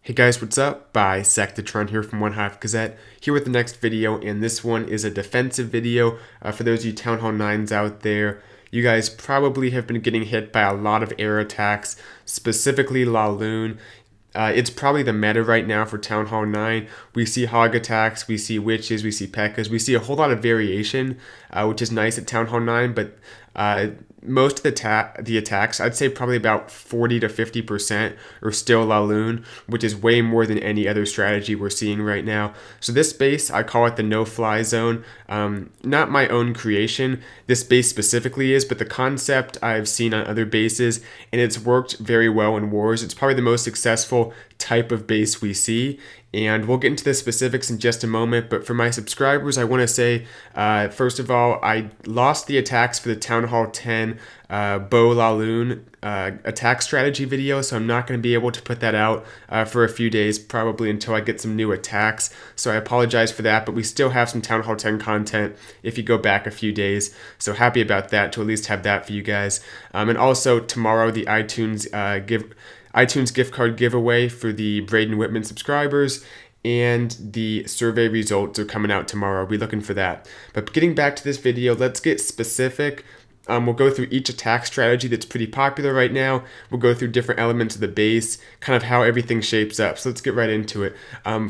Hey guys, what's up? Bisectatron here from OneHive Gazette, here with the next video, and this one is a defensive video. For those of you Town Hall 9s out there, you guys probably have been getting hit by a lot of air attacks, specifically LaLoon. It's probably the meta right now for Town Hall 9. We see hog attacks, we see witches, we see P.E.K.K.A.s, we see a whole lot of variation, which is nice at Town Hall 9, but most of the attacks, I'd say probably about 40 to 50% are still LaLoon, which is way more than any other strategy we're seeing right now. So this base, I call it the no-fly zone. Not my own creation, this base specifically is, but the concept I've seen on other bases, and it's worked very well in wars. It's probably the most successful type of base we see, and we'll get into the specifics in just a moment. But for my subscribers, I want to say, first of all, I lost the attacks for the Town Hall 10 Bow LaLoon attack strategy video, so I'm not going to be able to put that out for a few days, probably until I get some new attacks. So I apologize for that, but we still have some Town Hall 10 content if you go back a few days. So happy about that, to at least have that for you guys. And also tomorrow, the iTunes gift card giveaway for the Braden Whitman subscribers, and the survey results are coming out tomorrow. I'll be looking for that. But getting back to this video, let's get specific. We'll go through each attack strategy that's pretty popular right now. We'll go through different elements of the base, kind of how everything shapes up. So let's get right into it.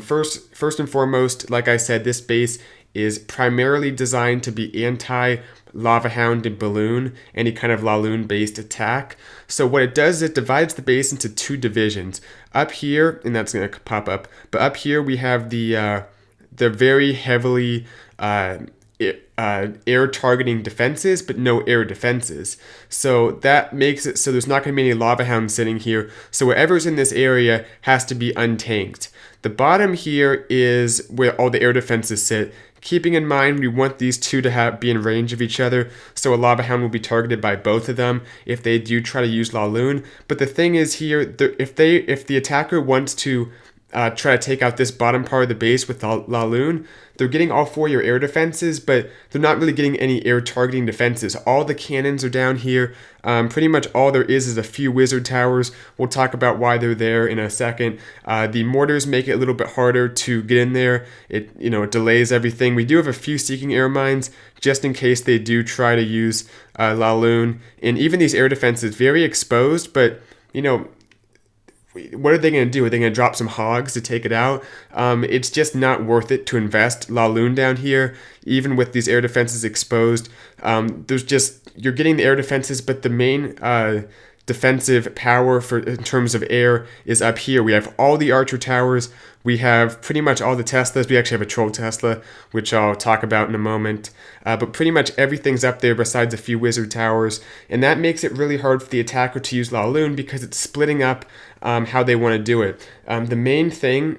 First and foremost, like I said, this base is primarily designed to be anti-Lava Hound and Balloon, any kind of LaLoon based attack. So what it does is it divides the base into two divisions. Up here, and that's going to pop up, but up here we have the very heavily air targeting defenses, but no air defenses. So that makes it so there's not going to be any Lava Hounds sitting here. So whatever's in this area has to be untanked. The bottom here is where all the air defenses sit. Keeping in mind, we want these two to be in range of each other, so a Lava Hound will be targeted by both of them if they do try to use LaLoon. But the thing is here, if the attacker wants to try to take out this bottom part of the base with LaLoon, they're getting all four of your air defenses, but they're not really getting any air targeting defenses. All the cannons are down here. Pretty much all there is a few wizard towers. We'll talk about why they're there in a second. The mortars make it a little bit harder to get in there. It delays everything. We do have a few seeking air mines just in case they do try to use LaLoon. And even these air defenses, very exposed, but what are they going to do? Are they going to drop some hogs to take it out? It's just not worth it to invest LaLoon down here, even with these air defenses exposed. You're getting the air defenses, but the main defensive power in terms of air is up here. We have all the archer towers. We have pretty much all the Teslas. We actually have a troll Tesla, which I'll talk about in a moment. But pretty much everything's up there besides a few wizard towers. And that makes it really hard for the attacker to use LaLoon because it's splitting up how they want to do it. The main thing,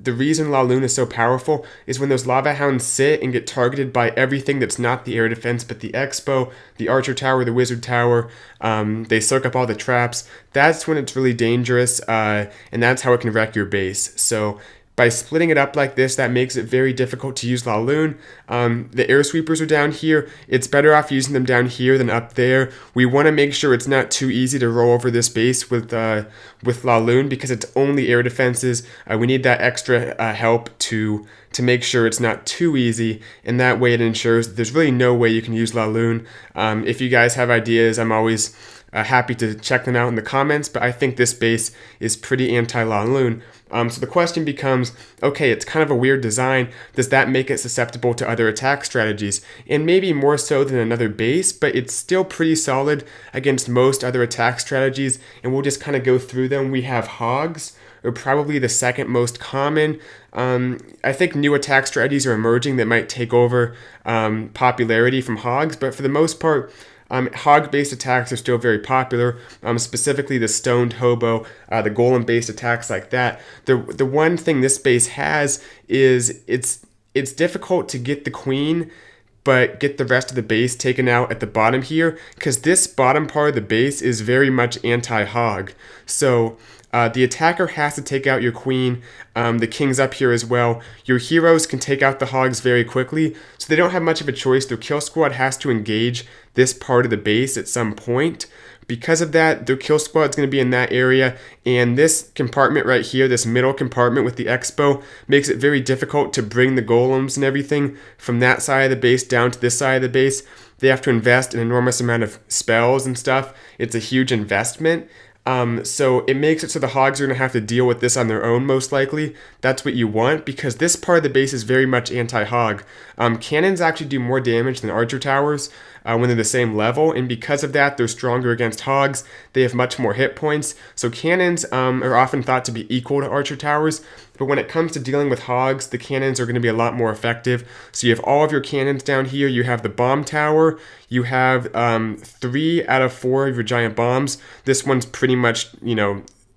the reason LaLoon is so powerful is when those Lava Hounds sit and get targeted by everything that's not the air defense, but the Expo, the Archer Tower, the Wizard Tower, they soak up all the traps. That's when it's really dangerous, and that's how it can wreck your base. So by splitting it up like this, that makes it very difficult to use LaLoon. The air sweepers are down here. It's better off using them down here than up there. We want to make sure it's not too easy to roll over this base with LaLoon because it's only air defenses. We need that extra help to make sure it's not too easy, and that way it ensures that there's really no way you can use LaLoon. If you guys have ideas, I'm always happy to check them out in the comments, but I think this base is pretty anti-LaLoon. So the question becomes, okay, it's kind of a weird design. Does that make it susceptible to other attack strategies? And maybe more so than another base, but it's still pretty solid against most other attack strategies, and we'll just kind of go through them. We have hogs, are probably the second most common. I think new attack strategies are emerging that might take over popularity from hogs, but for the most part, hog-based attacks are still very popular, specifically the stoned hobo, the golem-based attacks like that. The one thing this base has is it's difficult to get the queen, but get the rest of the base taken out at the bottom here, because this bottom part of the base is very much anti-hog. So the attacker has to take out your queen. The king's up here as well. Your heroes can take out the hogs very quickly, so they don't have much of a choice. Their kill squad has to engage this part of the base at some point, Because of that, their kill squad is going to be in that area, and this compartment right here, this middle compartment with the expo, makes it very difficult to bring the golems and everything from that side of the base down to this side of the base. They have to invest an enormous amount of spells and stuff. It's a huge investment. So it makes it so the hogs are going to have to deal with this on their own, most likely. That's what you want, because this part of the base is very much anti-hog. Cannons actually do more damage than archer towers when they're the same level, and because of that, they're stronger against hogs. They have much more hit points. So cannons are often thought to be equal to archer towers, but when it comes to dealing with hogs, the cannons are going to be a lot more effective. So you have all of your cannons down here. You have the bomb tower. You have 3 out of 4 of your giant bombs. This one's pretty much,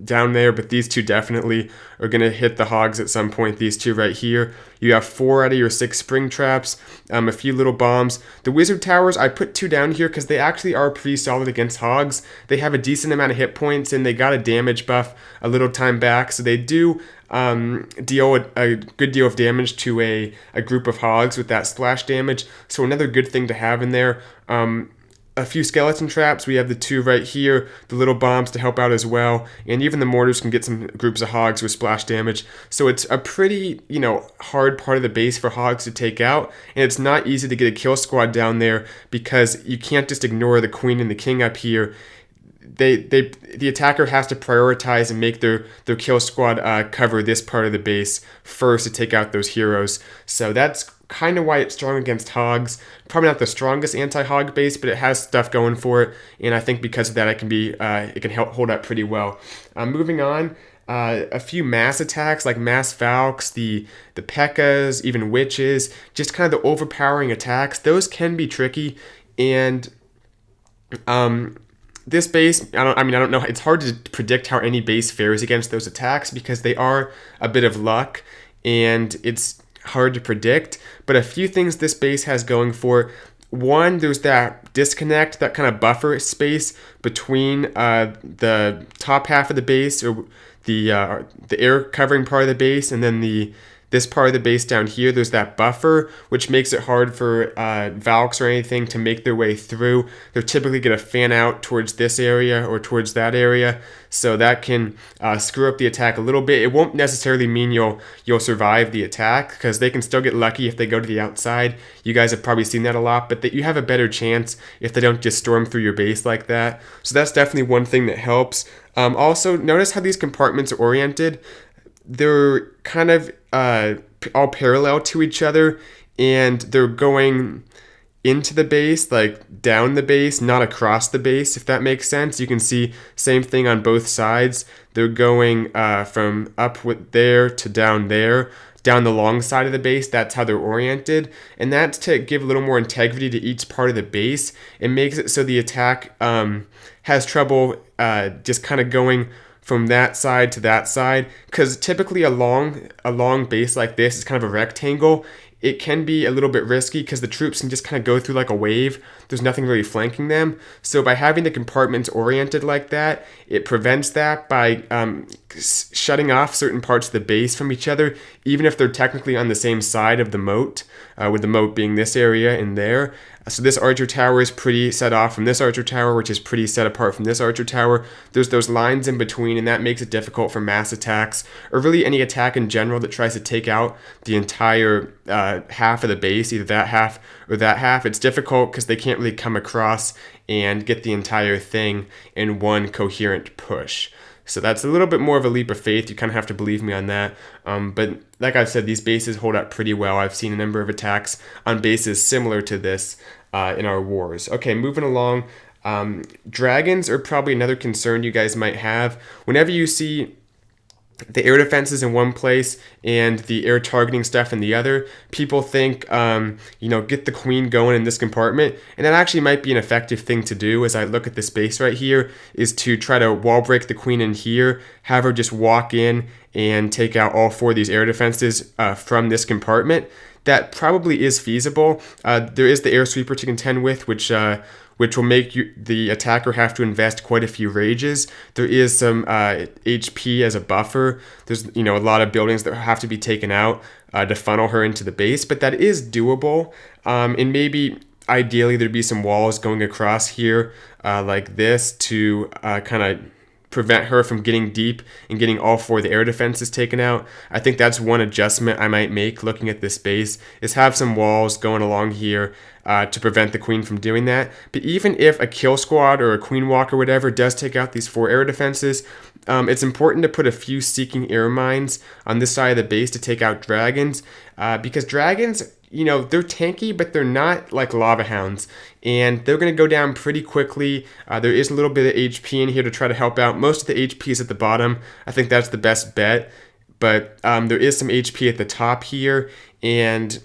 down there, but these two definitely are going to hit the hogs at some point, these two right here. You have 4 out of your 6 spring traps, a few little bombs. The wizard towers, I put 2 down here because they actually are pretty solid against hogs. They have a decent amount of hit points, and they got a damage buff a little time back, so they do deal a good deal of damage to a group of hogs with that splash damage. So another good thing to have in there. A few skeleton traps. We have the 2 right here, the little bombs to help out as well, and even the mortars can get some groups of hogs with splash damage. So it's a pretty, hard part of the base for hogs to take out, and it's not easy to get a kill squad down there because you can't just ignore the queen and the king up here. The attacker has to prioritize and make their kill squad cover this part of the base first to take out those heroes. So that's kind of why it's strong against hogs. Probably not the strongest anti-hog base, but it has stuff going for it, and I think because of that, it can help hold up pretty well. Moving on. A few mass attacks like mass Valks, the P.E.K.K.A.s, even witches, just kind of the overpowering attacks. Those can be tricky, and this base, I don't know. It's hard to predict how any base fares against those attacks because they are a bit of luck, and it's hard to predict. But a few things this base has going for. One, there's that disconnect, that kind of buffer space between the top half of the base, or the air covering part of the base, and then this part of the base down here. There's that buffer, which makes it hard for Valks or anything to make their way through. They're typically going to fan out towards this area or towards that area, so that can screw up the attack a little bit. It won't necessarily mean you'll survive the attack, because they can still get lucky if they go to the outside. You guys have probably seen that a lot, but that you have a better chance if they don't just storm through your base like that. So that's definitely one thing that helps. Also, notice how these compartments are oriented. They're kind of all parallel to each other, and they're going into the base, like down the base, not across the base, if that makes sense. You can see same thing on both sides. They're going from up there to down there, down the long side of the base. That's how they're oriented, and that's to give a little more integrity to each part of the base. It makes it so the attack has trouble just kind of going from that side to that side, because typically a long base like this is kind of a rectangle. It can be a little bit risky because the troops can just kind of go through like a wave. There's nothing really flanking them. So by having the compartments oriented like that, it prevents that by shutting off certain parts of the base from each other, even if they're technically on the same side of the moat, with the moat being this area and there. So this archer tower is pretty set off from this archer tower, which is pretty set apart from this archer tower. There's those lines in between, and that makes it difficult for mass attacks, or really any attack in general that tries to take out the entire half of the base, either that half or that half. It's difficult because they can't really come across and get the entire thing in one coherent push. So that's a little bit more of a leap of faith. You kind of have to believe me on that. But like I've said, these bases hold up pretty well. I've seen a number of attacks on bases similar to this in our wars. Okay, moving along. Dragons are probably another concern you guys might have. Whenever you see the air defenses in one place and the air targeting stuff in the other, people think, get the queen going in this compartment. And that actually might be an effective thing to do. As I look at this base right here, is to try to wall break the queen in here, have her just walk in and take out all 4 of these air defenses from this compartment. That probably is feasible. There is the air sweeper to contend with, which will make the attacker have to invest quite a few rages. There is some HP as a buffer. There's a lot of buildings that have to be taken out to funnel her into the base, but that is doable. And maybe ideally there'd be some walls going across here like this to kind of prevent her from getting deep and getting all 4 of the air defenses taken out. I think that's one adjustment I might make looking at this base, is have some walls going along here to prevent the queen from doing that. But even if a kill squad or a queen walk or whatever does take out these 4 air defenses, it's important to put a few seeking air mines on this side of the base to take out dragons, because dragons, you know, they're tanky, but they're not like lava hounds, and they're going to go down pretty quickly. There is a little bit of HP in here to try to help out. Most of the HP is at the bottom. I think that's the best bet, but there is some HP at the top here, and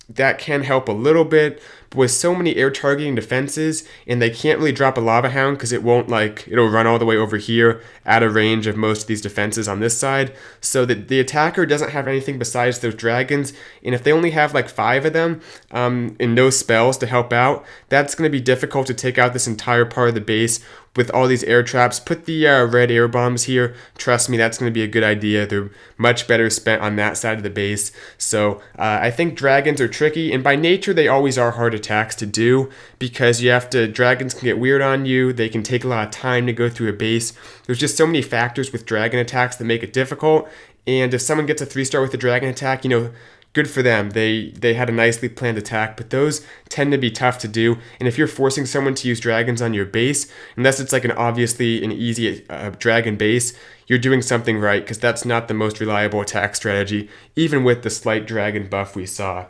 that can help a little bit. But with so many air targeting defenses, and they can't really drop a lava hound because it'll run all the way over here out of range of most of these defenses on this side, so that the attacker doesn't have anything besides those dragons. And if they only have like 5 of them and no spells to help out, that's going to be difficult to take out this entire part of the base with all these air traps. Put the red air bombs here. Trust me, that's going to be a good idea. They're much better spent on that side of the base. So I think dragons are tricky, and by nature they always are hard attacks to do, because dragons can get weird on you. They can take a lot of time to go through a base. There's just so many factors with dragon attacks that make it difficult. And if someone gets a 3-star with a dragon attack, you know, good for them. They had a nicely planned attack, but those tend to be tough to do. And if you're forcing someone to use dragons on your base, unless it's like an easy dragon base, you're doing something right, because that's not the most reliable attack strategy, even with the slight dragon buff we saw.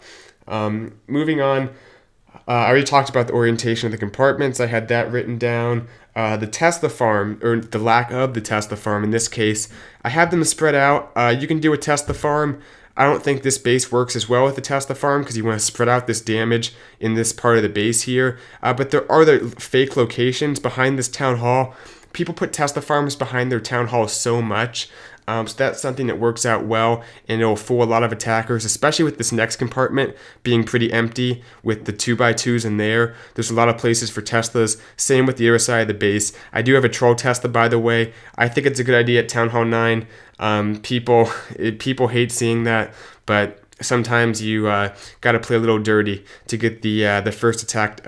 Moving on, I already talked about the orientation of the compartments. I had that written down. The Tesla farm, or the lack of the Tesla farm in this case, I have them spread out. You can do a Tesla farm. I don't think this base works as well with the Tesla farm, because you want to spread out this damage in this part of the base here. But there are the fake locations behind this town hall. People put Tesla farms behind their town hall so much. So that's something that works out well, and it'll fool a lot of attackers, especially with this next compartment being pretty empty with the 2x2s in there. There's a lot of places for Teslas. Same with the other side of the base. I do have a troll Tesla, by the way. I think it's a good idea at Town Hall 9. People hate seeing that, but sometimes you got to play a little dirty to get the first attack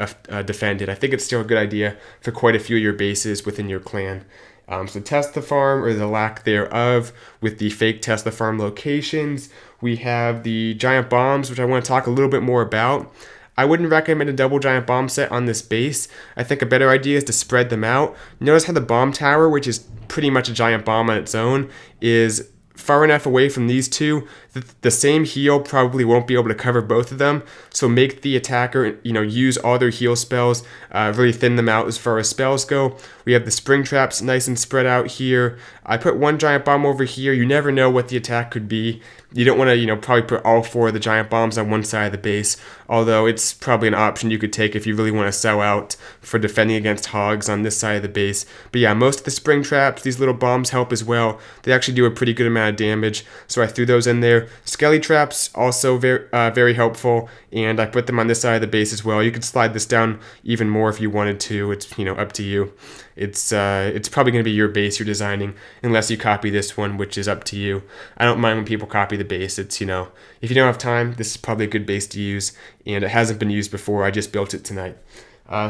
defended. I think it's still a good idea for quite a few of your bases within your clan. So Tesla farm, or the lack thereof, with the fake Tesla farm locations. We have the giant bombs, which I want to talk a little bit more about. I wouldn't recommend a double giant bomb set on this base. I think a better idea is to spread them out. Notice how the bomb tower, which is pretty much a giant bomb on its own, is far enough away from these two that the same heal probably won't be able to cover both of them. So make the attacker, use all their heal spells, really thin them out as far as spells go. We have the spring traps nice and spread out here. I put one giant bomb over here. You never know what the attack could be. You don't want to, probably put all 4 of the giant bombs on one side of the base, although it's probably an option you could take if you really want to sell out for defending against hogs on this side of the base. But yeah, most of the spring traps, these little bombs help as well. They actually do a pretty good amount of damage, so I threw those in there. Skelly traps, also very helpful, and I put them on this side of the base as well. You could slide this down even more if you wanted to. It's, up to you. It's probably going to be your base you're designing, unless you copy this one, which is up to you. I don't mind when people copy the base. It's, if you don't have time, this is probably a good base to use, and it hasn't been used before. I just built it tonight.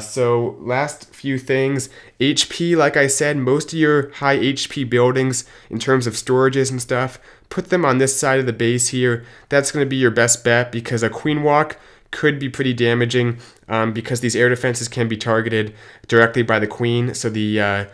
So last few things, HP, like I said, most of your high HP buildings in terms of storages and stuff, put them on this side of the base here. That's going to be your best bet, because a queen walk could be pretty damaging, because these air defenses can be targeted directly by the queen, so the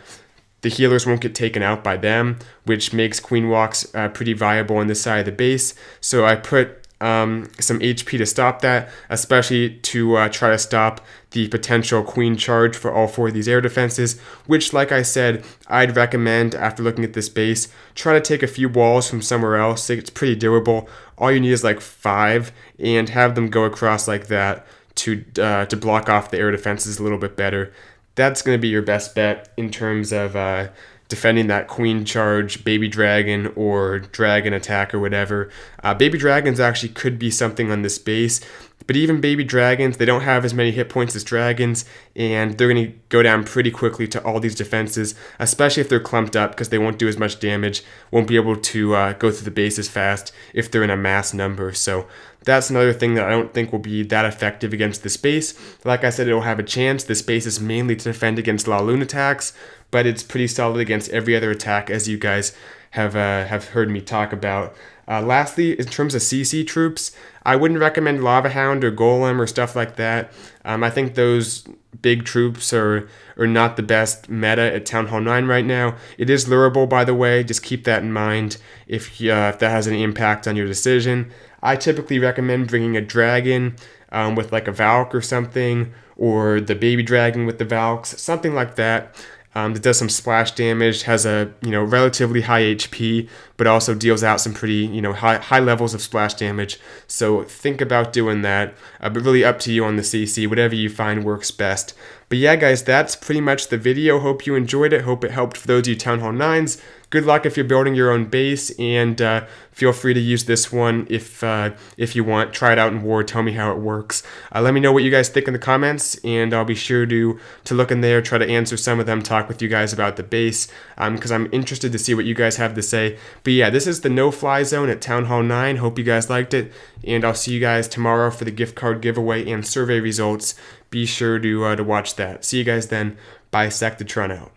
healers won't get taken out by them, which makes queen walks pretty viable on this side of the base. So I put some HP to stop that, especially to try to stop the potential queen charge for all 4 of these air defenses, which, like I said, I'd recommend after looking at this base, try to take a few walls from somewhere else. It's pretty durable. All you need is like 5, and have them go across like that to block off the air defenses a little bit better. That's going to be your best bet in terms of defending that queen charge, baby dragon, or dragon attack or whatever. Baby dragons actually could be something on this base, But even baby dragons, they don't have as many hit points as dragons, and they're going to go down pretty quickly to all these defenses, especially if they're clumped up, because they won't do as much damage, won't be able to go through the base as fast if they're in a mass number. So that's another thing that I don't think will be that effective against this base. Like I said, it'll have a chance. This base is mainly to defend against LaLoon attacks, but it's pretty solid against every other attack, as you guys have heard me talk about. Lastly, in terms of CC troops, I wouldn't recommend Lava Hound or Golem or stuff like that. I think those big troops are not the best meta at Town Hall 9 right now. It is lurable, by the way. Just keep that in mind if that has any impact on your decision. I typically recommend bringing a dragon with like a Valk or something, or the baby dragon with the Valks, something like that. That does some splash damage, has a relatively high HP, but also deals out some pretty high levels of splash damage. So think about doing that. But really up to you on the CC, whatever you find works best. But yeah, guys, that's pretty much the video. Hope you enjoyed it. Hope it helped for those of you Town Hall 9s. Good luck if you're building your own base, and feel free to use this one if you want. Try it out in War. Tell me how it works. Let me know what you guys think in the comments, and I'll be sure to look in there, try to answer some of them, talk with you guys about the base, because I'm interested to see what you guys have to say. But yeah, this is the no-fly zone at Town Hall 9. Hope you guys liked it, and I'll see you guys tomorrow for the gift card giveaway and survey results. Be sure to watch that. See you guys then. Bisectatron out.